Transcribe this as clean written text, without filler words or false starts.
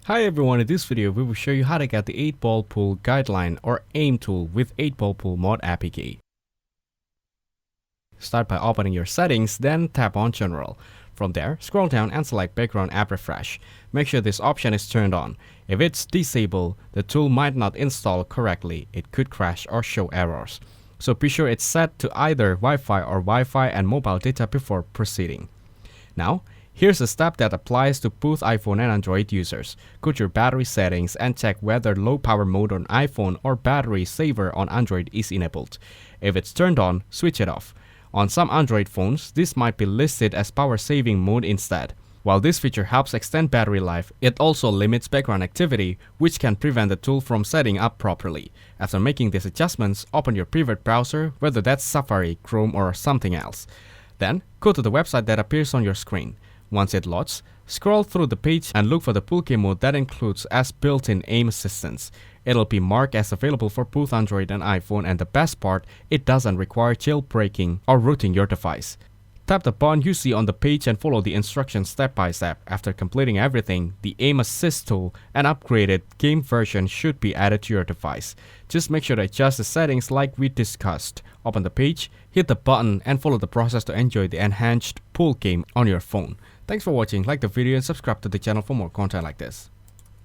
Hi everyone, in this video we will show you how to get the 8-ball pool guideline or aim tool with 8-ball pool mod APK. Start by opening your settings, then tap on General. From there, scroll down and select Background App Refresh. Make sure this option is turned on. If it's disabled, the tool might not install correctly. It could crash or show errors. So be sure it's set to either Wi-Fi or Wi-Fi and mobile data before proceeding. Now, here's a step that applies to both iPhone and Android users. Go to your battery settings and check whether low power mode on iPhone or battery saver on Android is enabled. If it's turned on, switch it off. On some Android phones, this might be listed as power saving mode instead. While this feature helps extend battery life, it also limits background activity, which can prevent the tool from setting up properly. After making these adjustments, open your preferred browser, whether that's Safari, Chrome or something else. Then, go to the website that appears on your screen. Once it loads, scroll through the page and look for the pool game mode that includes as built-in aim assistance. It'll be marked as available for both Android and iPhone, and the best part, it doesn't require jailbreaking or rooting your device. Tap the button you see on the page and follow the instructions step by step. After completing everything, the aim assist tool and upgraded game version should be added to your device. Just make sure to adjust the settings like we discussed. Open the page, hit the button and follow the process to enjoy the enhanced pool game on your phone. Thanks for watching, like the video and subscribe to the channel for more content like this.